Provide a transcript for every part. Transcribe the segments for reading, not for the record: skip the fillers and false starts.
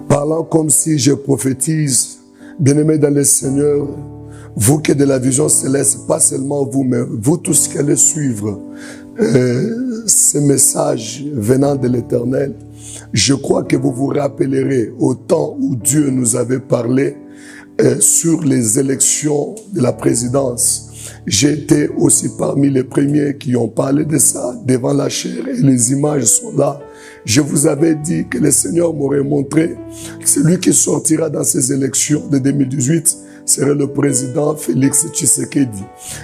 Parlant comme si je prophétise, bien-aimés dans le Seigneur, vous qui êtes de la vision céleste, pas seulement vous, mais vous tous qui allez suivre ces messages venant de l'Éternel, je crois que vous vous rappellerez au temps où Dieu nous avait parlé sur les élections de la présidence. J'étais aussi parmi les premiers qui ont parlé de ça devant la chair et les images sont là. Je vous avais dit que le Seigneur m'aurait montré que celui qui sortira dans ces élections de 2018 serait le président Félix Tshisekedi.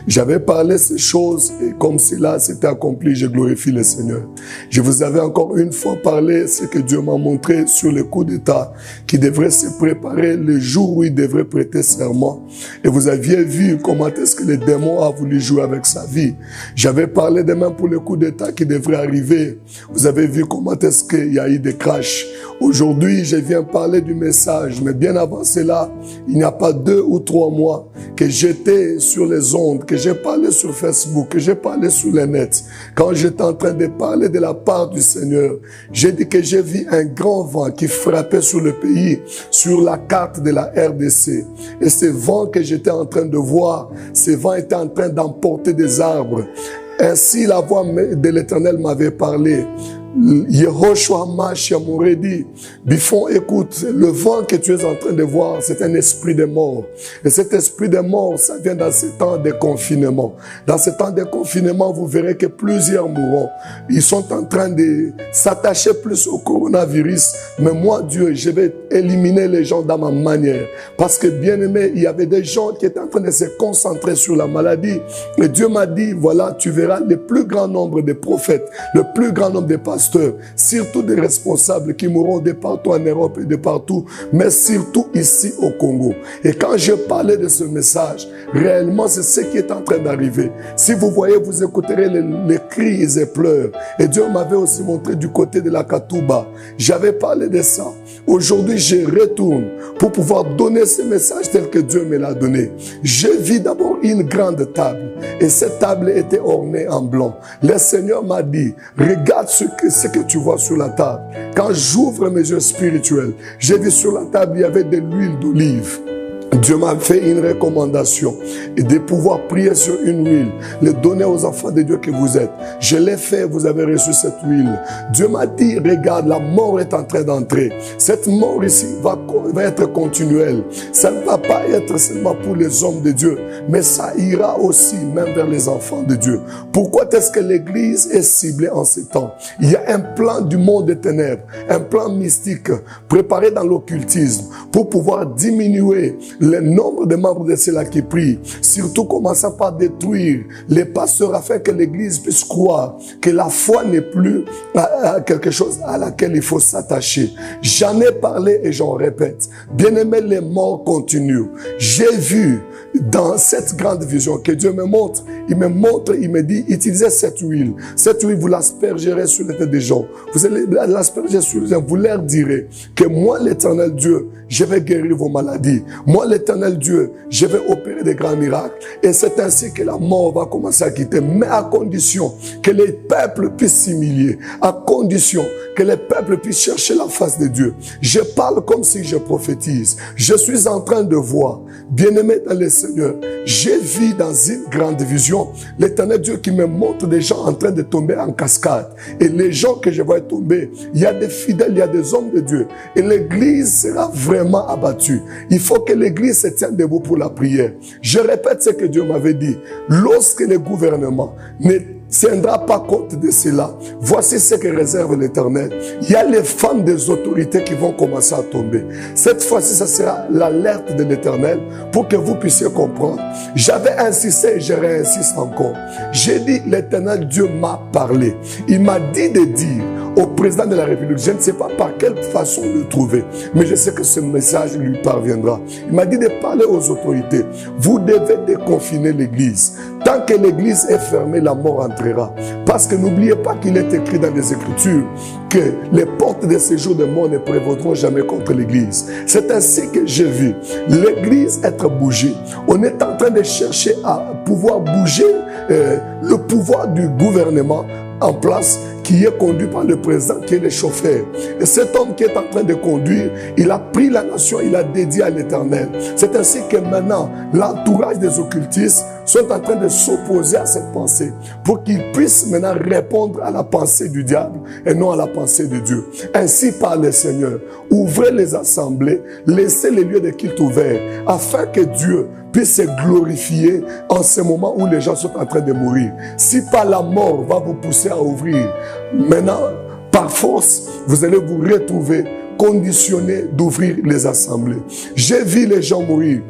J'avais parlé ces choses et comme cela s'était accompli, je glorifie le Seigneur. Je vous avais encore une fois parlé ce que Dieu m'a montré sur le coup d'État qui devrait se préparer le jour où il devrait prêter serment. Et vous aviez vu comment est-ce que le démon a voulu jouer avec sa vie. J'avais parlé de même pour le coup d'État qui devrait arriver. Vous avez vu comment est-ce qu'il y a eu des crashs. Aujourd'hui, je viens parler du message, mais bien avant cela, il n'y a pas 2 ou 3 mois que j'étais sur les ondes, que j'ai parlé sur Facebook, que j'ai parlé sur le net. Quand j'étais en train de parler de la part du Seigneur, j'ai dit que j'ai vu un grand vent qui frappait sur le pays, sur la carte de la RDC. Et ce vent que j'étais en train de voir, ce vent était en train d'emporter des arbres. Ainsi, la voix de l'Éternel m'avait parlé. Yehoshua Mashiach m'aurait dit, Bifon, écoute, le vent que tu es en train de voir, c'est un esprit de mort. Et cet esprit de mort, ça vient dans ce temps de confinement. Dans ce temps de confinement, vous verrez que plusieurs mourront. Ils sont en train de s'attacher plus au coronavirus. Mais moi, Dieu, je vais éliminer les gens dans ma manière. Parce que, bien aimé, il y avait des gens qui étaient en train de se concentrer sur la maladie. Et Dieu m'a dit, voilà, tu verras le plus grand nombre de prophètes, le plus grand nombre de pasteurs, surtout des responsables qui mourront de partout en Europe et de partout, mais surtout ici au Congo. Et quand je parlais de ce message, réellement c'est ce qui est en train d'arriver. Si vous voyez, vous écouterez les cris et les pleurs. Et Dieu m'avait aussi montré du côté de la Katouba. J'avais parlé de ça. Aujourd'hui, je retourne pour pouvoir donner ce message tel que Dieu me l'a donné. Je vis d'abord une grande table. Et cette table était ornée en blanc. Le Seigneur m'a dit, regarde ce que tu vois sur la table. Quand j'ouvre mes yeux spirituels, j'ai vu sur la table, il y avait de l'huile d'olive. Dieu m'a fait une recommandation et de pouvoir prier sur une huile, le donner aux enfants de Dieu que vous êtes. Je l'ai fait, vous avez reçu cette huile. Dieu m'a dit, regarde, la mort est en train d'entrer. Cette mort ici va être continuelle. Ça ne va pas être seulement pour les hommes de Dieu, mais ça ira aussi même vers les enfants de Dieu. Pourquoi est-ce que l'Église est ciblée en ces temps? Il y a un plan du monde des ténèbres, un plan mystique préparé dans l'occultisme pour pouvoir diminuer le nombre de membres de ceux-là qui prient, surtout commençant par détruire les pasteurs afin que l'Église puisse croire que la foi n'est plus quelque chose à laquelle il faut s'attacher. J'en ai parlé et j'en répète. Bien-aimés, les morts continuent. J'ai vu dans cette grande vision que Dieu me montre, il me dit, utilisez cette huile. Cette huile, vous l'aspergerez sur les têtes des gens. Vous allez l'asperger sur les gens. Vous leur direz que moi, l'Éternel Dieu, je vais guérir vos maladies. Moi, l'Éternel Dieu, je vais opérer des grands miracles. Et c'est ainsi que la mort va commencer à quitter. Mais à condition que les peuples puissent s'humilier. À condition que les peuples puissent chercher la face de Dieu. Je parle comme si je prophétise. Je suis en train de voir, bien-aimé dans le Seigneur, j'ai vu dans une grande vision l'Éternel Dieu qui me montre des gens en train de tomber en cascade. Et les gens que je vois tomber, il y a des fidèles, il y a des hommes de Dieu. Et l'Église sera vraiment abattue. Il faut que l'Église se tienne debout pour la prière. Je répète ce que Dieu m'avait dit. Lorsque le gouvernement ne tiendra pas compte de cela, voici ce que réserve l'Éternel. Il y a les femmes des autorités qui vont commencer à tomber. Cette fois-ci, ça sera l'alerte de l'Éternel pour que vous puissiez comprendre. J'avais insisté et je réinsiste encore. J'ai dit, l'Éternel Dieu m'a parlé. Il m'a dit de dire au président de la République, je ne sais pas par quelle façon le trouver, mais je sais que ce message lui parviendra. Il m'a dit de parler aux autorités. Vous devez déconfiner l'Église. Tant que l'Église est fermée, la mort entrera. Parce que n'oubliez pas qu'il est écrit dans les Écritures que les portes de séjour de mort ne prévaudront jamais contre l'Église. C'est ainsi que j'ai vu l'Église être bougée. On est en train de chercher à pouvoir bouger le pouvoir du gouvernement en place qui est conduit par le président, qui est le chauffeur. Et cet homme qui est en train de conduire, il a pris la nation, il a dédié à l'Éternel. C'est ainsi que maintenant, l'entourage des occultistes sont en train de s'opposer à cette pensée pour qu'ils puissent maintenant répondre à la pensée du diable et non à la pensée de Dieu. Ainsi parle le Seigneur. Ouvrez les assemblées, laissez les lieux de culte ouverts afin que Dieu puisse se glorifier en ce moment où les gens sont en train de mourir. Si pas la mort va vous pousser à ouvrir, maintenant, par force, vous allez vous retrouver conditionné d'ouvrir les assemblées. J'ai vu les gens mourir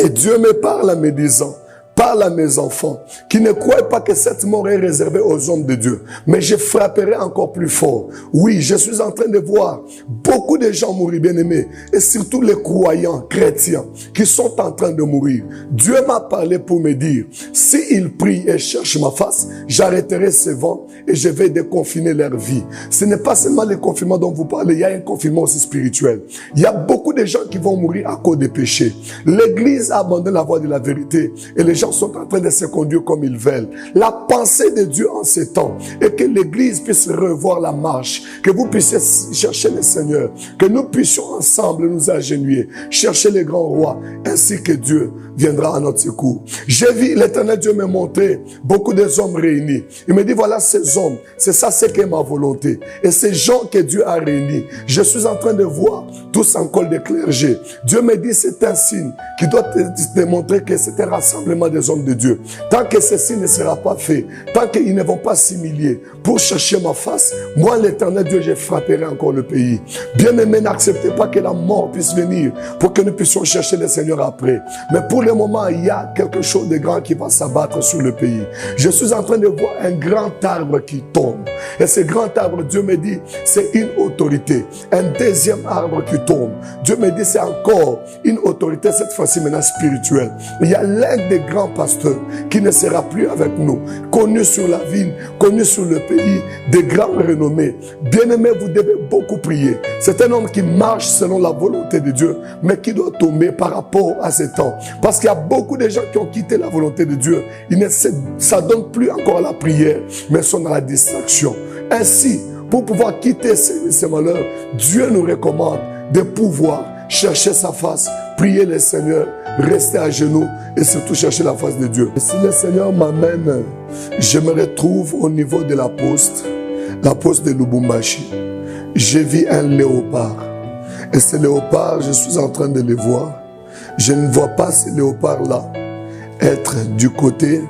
et Dieu me parle en me disant, parle à mes enfants qui ne croient pas que cette mort est réservée aux hommes de Dieu. Mais je frapperai encore plus fort. Oui, je suis en train de voir beaucoup de gens mourir, bien-aimés, et surtout les croyants chrétiens qui sont en train de mourir. Dieu m'a parlé pour me dire, s'ils prient et cherchent ma face, j'arrêterai ces vents et je vais déconfiner leur vie. Ce n'est pas seulement le confinement dont vous parlez, il y a un confinement aussi spirituel. Il y a beaucoup de gens qui vont mourir à cause des péchés. L'Église a abandonné la voie de la vérité et les gens sont en train de se conduire comme ils veulent. La pensée de Dieu en ces temps est que l'Église puisse revoir la marche, que vous puissiez chercher le Seigneur, que nous puissions ensemble nous agenouiller, chercher les grands rois, ainsi que Dieu viendra à notre secours. J'ai vu l'Éternel Dieu me montrer beaucoup des hommes réunis. Il me dit, voilà ces hommes, c'est ça, c'est que ma volonté. Et ces gens que Dieu a réunis, je suis en train de voir tous en col de clergé. Dieu me dit, c'est un signe qui doit te démontrer que c'est un rassemblement des hommes de Dieu. Tant que ceci ne sera pas fait, tant qu'ils ne vont pas s'humilier pour chercher ma face, moi, l'Éternel Dieu, je frapperai encore le pays. Bien-aimés, n'acceptez pas que la mort puisse venir pour que nous puissions chercher le Seigneur après. Mais pour le moment, il y a quelque chose de grand qui va s'abattre sur le pays. Je suis en train de voir un grand arbre qui tombe. Et ce grand arbre, Dieu me dit, c'est une autorité. Un deuxième arbre qui tombe. Dieu me dit, c'est encore une autorité, cette fois-ci maintenant spirituelle. Il y a l'un des grands pasteurs qui ne sera plus avec nous, connu sur la ville, connu sur le pays, de grandes renommées. Bien-aimés, vous devez beaucoup prier. C'est un homme qui marche selon la volonté de Dieu, mais qui doit tomber par rapport à ce temps. Parce qu'il y a beaucoup de gens qui ont quitté la volonté de Dieu. Ils ne s'adonnent plus encore à la prière, mais sont dans la distraction. Ainsi, pour pouvoir quitter ces malheurs, Dieu nous recommande de pouvoir chercher sa face, prier le Seigneur, rester à genoux et surtout chercher la face de Dieu. Et si le Seigneur m'amène, je me retrouve au niveau de la poste de Lubumbashi. J'ai vu un léopard. Et ce léopard, je suis en train de le voir. Je ne vois pas ce léopard-là être du côté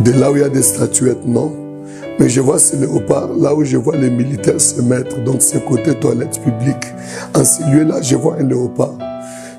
de là où il y a des statuettes, non. Mais je vois ce léopard là où je vois les militaires se mettre, donc ce côté toilette publique. En ce lieu-là, je vois un léopard.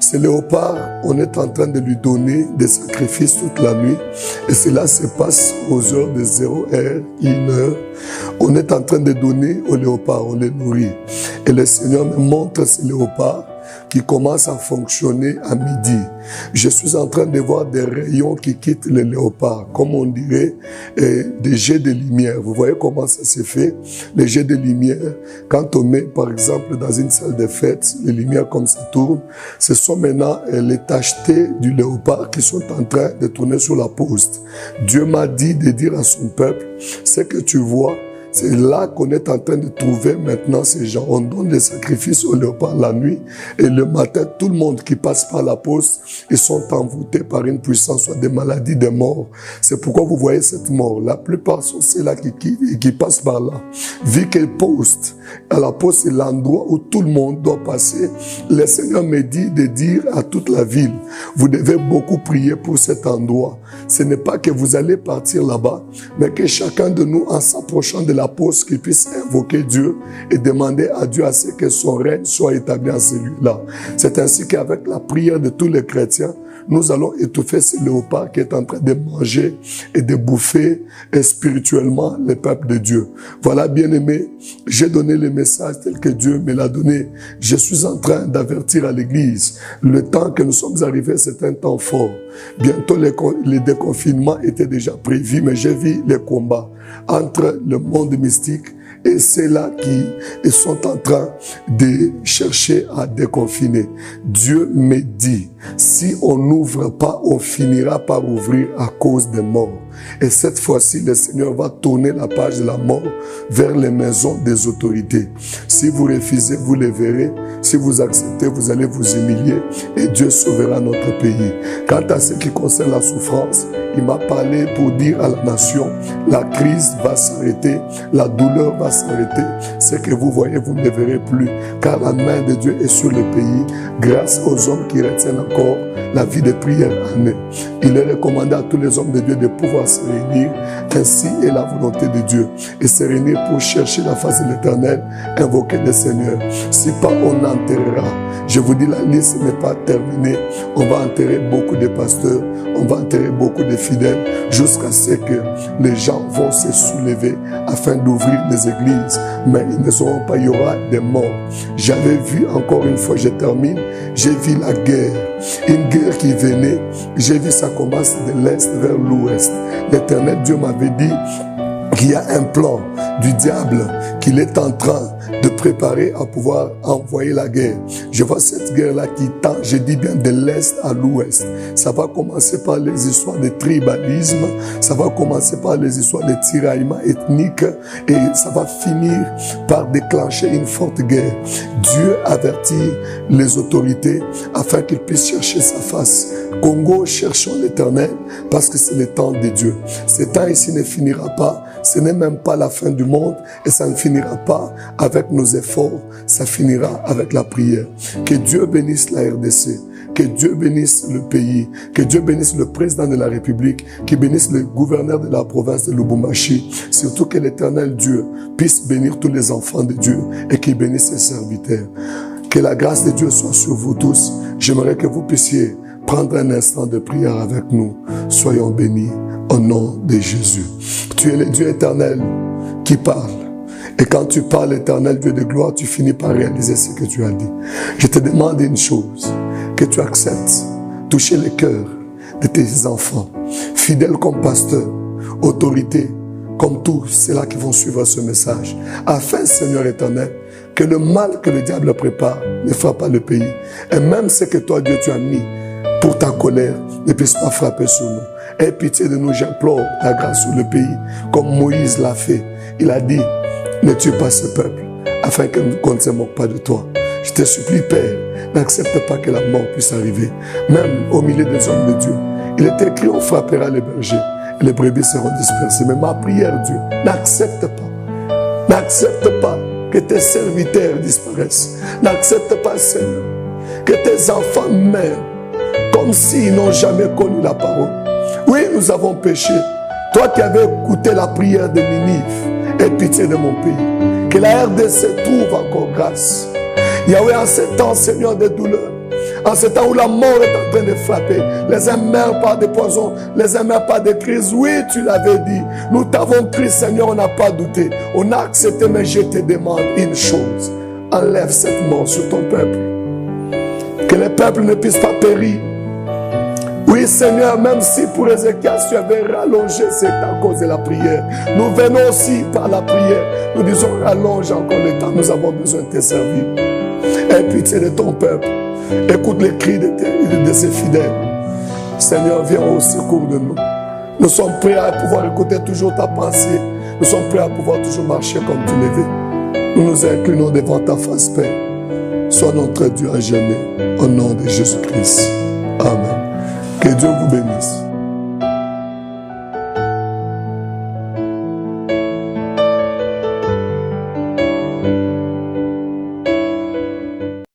Ce léopard, on est en train de lui donner des sacrifices toute la nuit. Et cela se passe aux heures de 0h, 1h. On est en train de donner au léopard, on les nourrit. Et le Seigneur me montre ce léopard qui commence à fonctionner à midi. Je suis en train de voir des rayons qui quittent le léopard, comme on dirait des jets de lumière. Vous voyez comment ça se fait? Les jets de lumière, quand on met par exemple dans une salle de fête, les lumières comme ça tournent, ce sont maintenant les tachetés du léopard qui sont en train de tourner sur la poste. Dieu m'a dit de dire à son peuple, ce que tu vois, c'est là qu'on est en train de trouver maintenant ces gens. On donne des sacrifices au léopard la nuit et le matin, tout le monde qui passe par la poste, ils sont envoûtés par une puissance, soit des maladies, des morts. C'est pourquoi vous voyez cette mort. La plupart sont ceux-là qui passent par là. Vu qu'elle poste, à la poste, c'est l'endroit où tout le monde doit passer. Le Seigneur me dit de dire à toute la ville, vous devez beaucoup prier pour cet endroit. Ce n'est pas que vous allez partir là-bas, mais que chacun de nous, en s'approchant de la poste, qu'il puisse invoquer Dieu et demander à Dieu à ce que son règne soit établi en celui-là. C'est ainsi qu'avec la prière de tous les chrétiens, nous allons étouffer ce léopard qui est en train de manger et de bouffer spirituellement le peuple de Dieu. Voilà, bien-aimés, j'ai donné le message tel que Dieu me l'a donné. Je suis en train d'avertir à l'Église. Le temps que nous sommes arrivés, c'est un temps fort. Bientôt, les déconfinements étaient déjà prévus, mais j'ai vu les combats entre le monde mystique et ceux-là qui sont en train de chercher à déconfiner. Dieu me dit, si on n'ouvre pas, on finira par ouvrir à cause des morts. Et cette fois-ci, le Seigneur va tourner la page de la mort vers les maisons des autorités. Si vous refusez, vous les verrez. Si vous acceptez, vous allez vous humilier et Dieu sauvera notre pays. Quant à ce qui concerne la souffrance, il m'a parlé pour dire à la nation, la crise va s'arrêter, la douleur va s'arrêter. Ce que vous voyez, vous ne verrez plus, car la main de Dieu est sur le pays, grâce aux hommes qui retiennent encore la vie de prière en eux. Il est recommandé à tous les hommes de Dieu de pouvoir se réunir, ainsi est la volonté de Dieu, et se réunir pour chercher la face de l'Éternel, invoquer le Seigneur. Si pas, on enterrera. Je vous dis, la liste n'est pas terminée. On va enterrer beaucoup de pasteurs, on va enterrer beaucoup de fidèles, jusqu'à ce que les gens vont se soulever afin d'ouvrir les églises. Mais ils ne seront pas, il y aura des morts. J'avais vu, encore une fois, je termine, j'ai vu la guerre. Une guerre qui venait, j'ai vu ça commence de l'Est vers l'Ouest. L'Éternel Dieu m'avait dit qu'il y a un plan du diable qu'il est en train de préparer à pouvoir envoyer la guerre. Je vois cette guerre-là qui tend, je dis bien de l'Est à l'Ouest. Ça va commencer par les histoires de tribalisme, ça va commencer par les histoires de tiraillement ethnique et ça va finir par déclencher une forte guerre. Dieu avertit les autorités afin qu'ils puissent chercher sa face. Congo, cherchons l'Éternel parce que c'est le temps de Dieu. Ce temps ici ne finira pas. Ce n'est même pas la fin du monde et ça ne finira pas avec nos efforts, ça finira avec la prière. Que Dieu bénisse la RDC, que Dieu bénisse le pays, que Dieu bénisse le président de la République, qu'il bénisse le gouverneur de la province de Lubumbashi, surtout que l'Éternel Dieu puisse bénir tous les enfants de Dieu et qu'il bénisse ses serviteurs. Que la grâce de Dieu soit sur vous tous. J'aimerais que vous puissiez prendre un instant de prière avec nous. Soyons bénis au nom de Jésus. Tu es le Dieu éternel qui parle. Et quand tu parles, éternel Dieu de gloire, tu finis par réaliser ce que tu as dit. Je te demande une chose, que tu acceptes toucher le cœur de tes enfants, fidèles comme pasteurs, autorités, comme tous ceux-là qui vont suivre ce message, afin, Seigneur éternel, que le mal que le diable prépare ne frappe pas le pays. Et même ce que toi, Dieu, tu as mis pour ta colère ne puisse pas frapper sur nous. Aie pitié de nous, j'implore ta grâce sur le pays, comme Moïse l'a fait. Il a dit, ne tue pas ce peuple, afin qu'on ne se moque pas de toi. Je te supplie, Père, n'accepte pas que la mort puisse arriver, même au milieu des hommes de Dieu. Il est écrit, on frappera les bergers, et les brebis seront dispersées. Mais ma prière, Dieu, n'accepte pas que tes serviteurs disparaissent. N'accepte pas, Seigneur, que tes enfants meurent, comme s'ils n'ont jamais connu la parole. Oui, nous avons péché. Toi qui avais écouté la prière de Ninive, aie pitié de mon pays. Que la RDC trouve encore grâce. Yahweh, en ce temps, Seigneur, de douleur, en ce temps où la mort est en train de frapper, les uns meurent par des poisons, les uns meurent par des crises. Oui, tu l'avais dit. Nous t'avons pris, Seigneur, on n'a pas douté. On a accepté, mais je te demande une chose. Enlève cette mort sur ton peuple. Que le peuple ne puisse pas périr. Oui, Seigneur, même si pour Ézéchias, tu avais rallongé, c'est à cause de la prière. Nous venons aussi par la prière. Nous disons, rallonge encore le temps. Nous avons besoin de te servir. Aie pitié de ton peuple. Écoute les cris de ses fidèles. Seigneur, viens au secours de nous. Nous sommes prêts à pouvoir écouter toujours ta pensée. Nous sommes prêts à pouvoir toujours marcher comme tu le veux. Nous nous inclinons devant ta face, Père. Sois notre Dieu à jamais. Au nom de Jésus-Christ. Amen. Que Dieu vous bénisse.